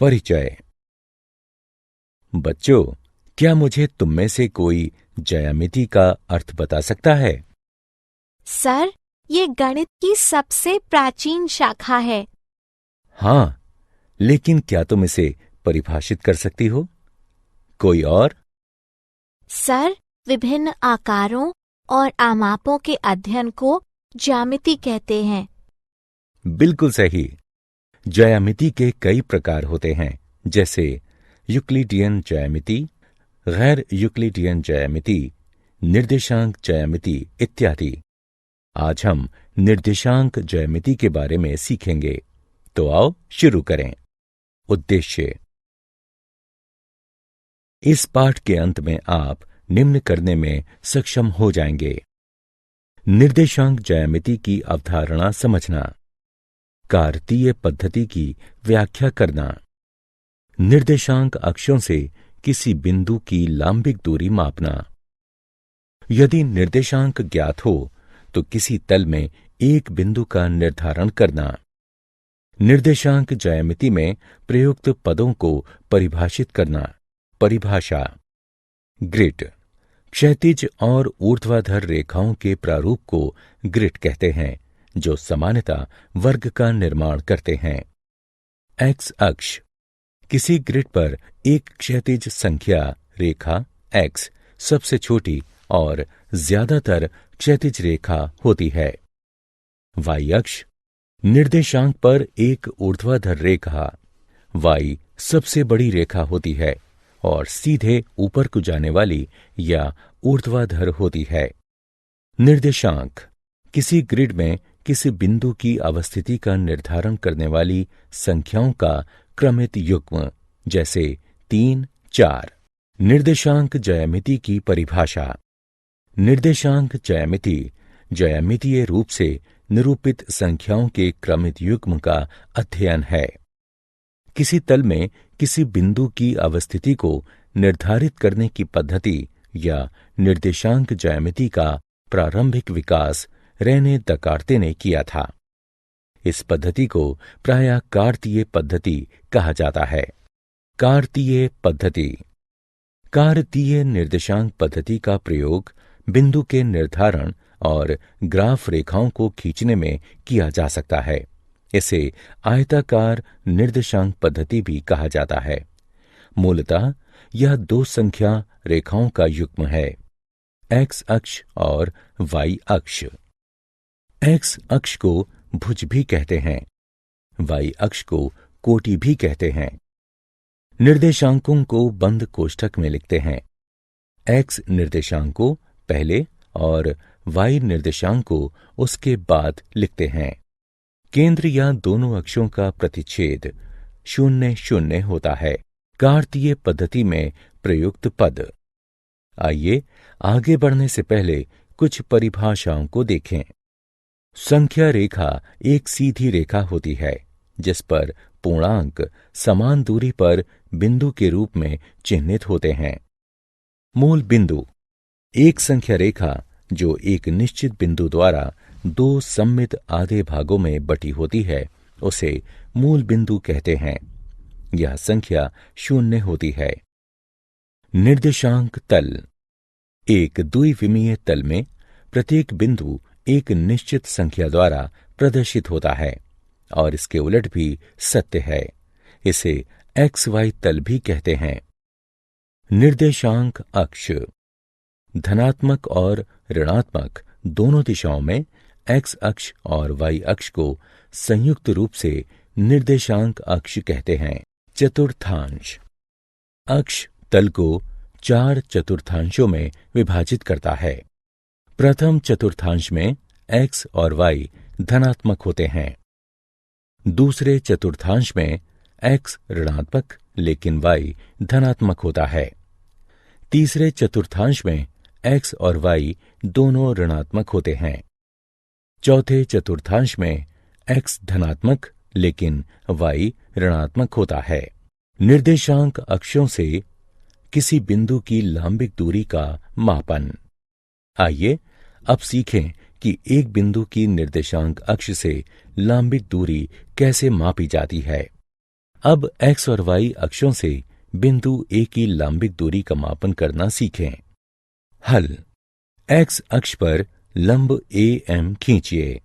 परिचय। बच्चों, क्या मुझे तुम में से कोई ज्यामिति का अर्थ बता सकता है? सर, ये गणित की सबसे प्राचीन शाखा है। हाँ, लेकिन क्या तुम इसे परिभाषित कर सकती हो? कोई और? सर, विभिन्न आकारों और आमापों के अध्ययन को ज्यामिति कहते हैं। बिल्कुल सही। ज्यामिति के कई प्रकार होते हैं, जैसे यूक्लिडियन ज्यामिति, गैर यूक्लिडियन ज्यामिति, निर्देशांक ज्यामिति इत्यादि। आज हम निर्देशांक ज्यामिति के बारे में सीखेंगे। तो आओ शुरू करें। उद्देश्य। इस पाठ के अंत में आप निम्न करने में सक्षम हो जाएंगे: निर्देशांक ज्यामिति की अवधारणा समझना, कार्तीय पद्धति की व्याख्या करना, निर्देशांक अक्षों से किसी बिंदु की लांबिक दूरी मापना। यदि निर्देशांक ज्ञात हो तो किसी तल में एक बिंदु का निर्धारण करना। निर्देशांक ज्यामिति में प्रयुक्त पदों को परिभाषित करना। परिभाषा। ग्रिड, क्षैतिज और ऊर्ध्वाधर रेखाओं के प्रारूप को ग्रिड कहते हैं, जो सामान्यतः वर्ग का निर्माण करते हैं। एक्स अक्ष, किसी ग्रिड पर एक क्षैतिज संख्या रेखा एक्स सबसे छोटी और ज्यादातर क्षैतिज रेखा होती है। वाई अक्ष, निर्देशांक पर एक ऊर्ध्वाधर रेखा वाई सबसे बड़ी रेखा होती है और सीधे ऊपर को जाने वाली या ऊर्ध्वाधर होती है। निर्देशांक, किसी ग्रिड में किसी बिंदु की अवस्थिति का निर्धारण करने वाली संख्याओं का क्रमित युग्म, जैसे 3, 4। निर्देशांक ज्यामिति की परिभाषा। निर्देशांक ज्यामिति ज्यामितीय रूप से निरूपित संख्याओं के क्रमित युग्म का अध्ययन है। किसी तल में किसी बिंदु की अवस्थिति को निर्धारित करने की पद्धति या निर्देशांक ज्यामिति का प्रारंभिक विकास रेने दकार्ते ने किया था। इस पद्धति को प्रायः कार्तीय पद्धति कहा जाता है। कार्तीय पद्धति। कार्तीय निर्देशांक पद्धति का प्रयोग बिंदु के निर्धारण और ग्राफ रेखाओं को खींचने में किया जा सकता है। इसे आयताकार निर्देशांक पद्धति भी कहा जाता है। मूलतः यह दो संख्या रेखाओं का युग्म है, एक्स अक्ष और वाई अक्ष। एक्स अक्ष को भुज भी कहते हैं, वाई अक्ष को कोटि भी कहते हैं। निर्देशांकों को बंद कोष्ठक में लिखते हैं। एक्स निर्देशांक को पहले और वाई निर्देशांक को उसके बाद लिखते हैं। केंद्र या दोनों अक्षों का प्रतिच्छेद 0, 0 होता है। कार्तीय पद्धति में प्रयुक्त पद। आइए आगे बढ़ने से पहले कुछ परिभाषाओं को देखें। संख्या रेखा एक सीधी रेखा होती है जिस पर पूर्णांक समान दूरी पर बिंदु के रूप में चिह्नित होते हैं। मूल बिंदु, एक संख्या रेखा जो एक निश्चित बिंदु द्वारा दो सममित आधे भागों में बटी होती है, उसे मूल बिंदु कहते हैं। यह संख्या 0 होती है। निर्देशांक तल, एक द्विविमीय तल में प्रत्येक बिंदु एक निश्चित संख्या द्वारा प्रदर्शित होता है और इसके उलट भी सत्य है। इसे XY तल भी कहते हैं। निर्देशांक अक्ष, धनात्मक और ऋणात्मक दोनों दिशाओं में एक्स अक्ष और वाई अक्ष को संयुक्त रूप से निर्देशांक अक्ष कहते हैं। चतुर्थांश, अक्ष तल को 4 चतुर्थांशों में विभाजित करता है। प्रथम चतुर्थांश में एक्स और वाई धनात्मक होते हैं। दूसरे चतुर्थांश में एक्स ऋणात्मक लेकिन वाई धनात्मक होता है। तीसरे चतुर्थांश में एक्स और वाई दोनों ऋणात्मक होते हैं। चौथे चतुर्थांश में एक्स धनात्मक लेकिन वाई ऋणात्मक होता है। निर्देशांक अक्षों से किसी बिंदु की लांबिक दूरी का मापन। आइए अब सीखें कि एक बिंदु की निर्देशांक अक्ष से लांबिक दूरी कैसे मापी जाती है। अब x और y अक्षों से बिंदु A की लंबिक दूरी का मापन करना सीखें। हल। x अक्ष पर लंब AM खींचिए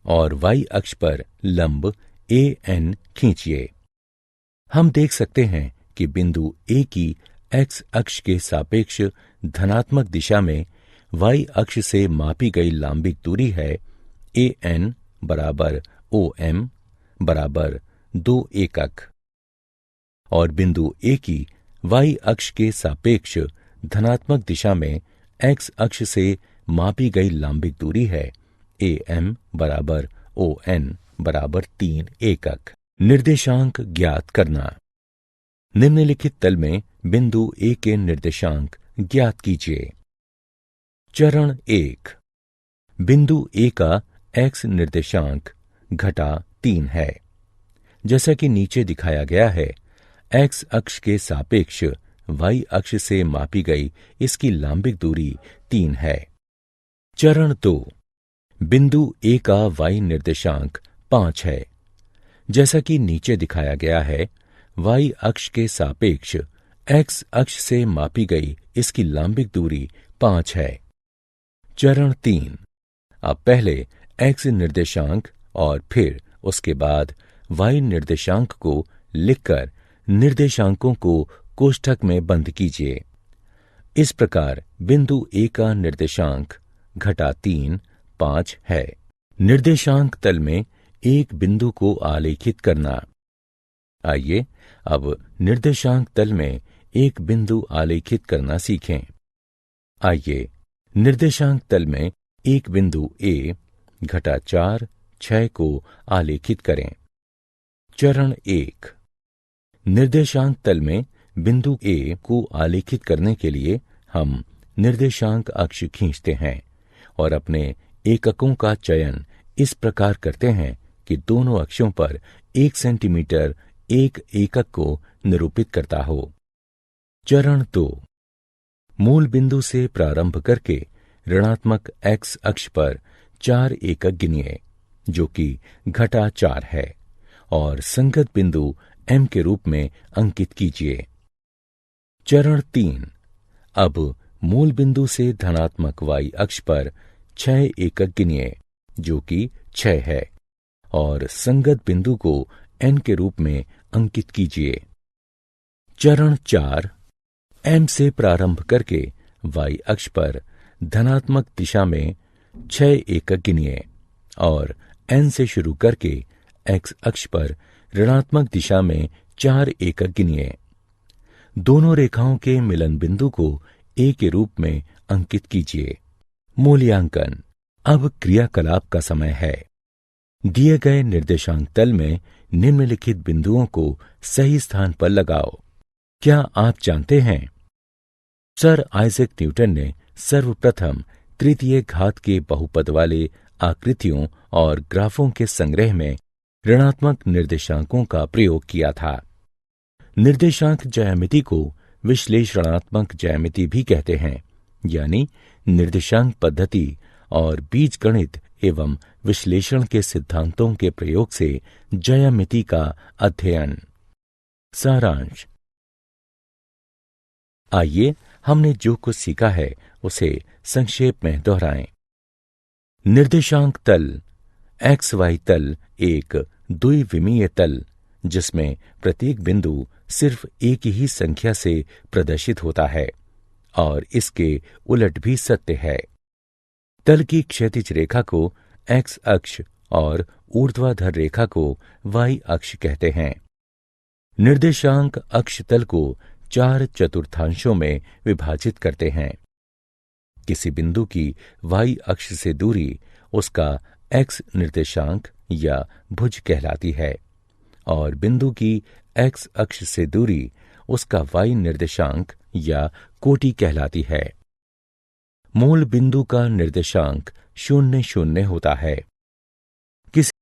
और y अक्ष पर लंब AN खींचिए। हम देख सकते हैं कि बिंदु A की x अक्ष के सापेक्ष धनात्मक दिशा में y अक्ष से मापी गई लंबिक दूरी है AN बराबर OM बराबर 2 एकक, और बिंदु A की y अक्ष के सापेक्ष धनात्मक दिशा में x अक्ष से मापी गई लंबिक दूरी है AM बराबर ON बराबर 3 एकक। निर्देशांक ज्ञात करना। निम्नलिखित तल में बिंदु A के निर्देशांक ज्ञात कीजिए। चरण 1। बिंदु A का x निर्देशांक -3 है। जैसा कि नीचे दिखाया गया है, x अक्ष के सापेक्ष y अक्ष से मापी गई इसकी लंबिक दूरी 3 है। चरण 2। बिंदु A का y निर्देशांक 5 है। जैसा कि नीचे दिखाया गया है, y अक्ष के सापेक्ष x अक्ष से मापी गई इसकी लंबिक दूरी 5 है। चरण 3। अब पहले x निर्देशांक और फिर उसके बाद y निर्देशांक को लिखकर निर्देशांकों को कोष्ठक में बंद कीजिए। इस प्रकार बिंदु A का निर्देशांक -3 5 है। निर्देशांक तल में एक बिंदु को आलेखित करना। आइए अब निर्देशांक तल में एक बिंदु आलेखित करना सीखें। आइए निर्देशांक तल में एक बिंदु A -4 6 को आलेखित करें। चरण 1। निर्देशांक तल में बिंदु A को आलेखित करने के लिए हम निर्देशांक अक्ष खींचते हैं और अपने एककों का चयन इस प्रकार करते हैं कि दोनों अक्षों पर 1 सेंटीमीटर एक एकक को निरूपित करता हो। चरण 2। मूल बिंदु से प्रारंभ करके ऋणात्मक x अक्ष पर 4 एकक गिनिए, जो कि -4 है, और संगत बिंदु M के रूप में अंकित कीजिए। चरण 3। अब मूल बिंदु से धनात्मक y अक्ष पर 6 एकक गिनिए, जो कि 6 है, और संगत बिंदु को N के रूप में अंकित कीजिए। चरण 4। M से प्रारंभ करके y अक्ष पर धनात्मक दिशा में 6 एकक गिनिए और N से शुरू करके x अक्ष पर ऋणात्मक दिशा में 4 एकक गिनिए। दोनों रेखाओं के मिलन बिंदु को A के रूप में अंकित कीजिए। मूल्यांकन। अब क्रियाकलाप का समय है। दिए गए निर्देशांक तल में निम्नलिखित बिंदुओं को सही स्थान पर लगाओ। क्या आप जानते हैं? सर आइजैक न्यूटन ने सर्वप्रथम तृतीय घात के बहुपद वाले आकृतियों और ग्राफों के संग्रह में ऋणात्मक निर्देशांकों का प्रयोग किया था। निर्देशांक ज्यामिति को विश्लेषणात्मक ज्यामिति भी कहते हैं, यानी निर्देशांक पद्धति और बीजगणित एवं विश्लेषण के सिद्धांतों के प्रयोग से ज्यामिति का अध्ययन। सारांश। आइए हमने जो कुछ सीखा है उसे संक्षेप में दोहराएं। निर्देशांक तल XY तल एक द्विविमीय तल जिसमें प्रत्येक बिंदु सिर्फ एक ही संख्या से प्रदर्शित होता है और इसके उलट भी सत्य है। तल की क्षैतिज रेखा को X अक्ष और ऊर्ध्वाधर रेखा को Y अक्ष कहते हैं। निर्देशांक अक्ष तल को 4 चतुर्थांशों में विभाजित करते हैं। किसी बिंदु की Y अक्ष से दूरी उसका X निर्देशांक या भुज कहलाती है और बिंदु की X अक्ष से दूरी उसका Y निर्देशांक या कोटि कहलाती है। मूल बिंदु का निर्देशांक 0 0 होता है।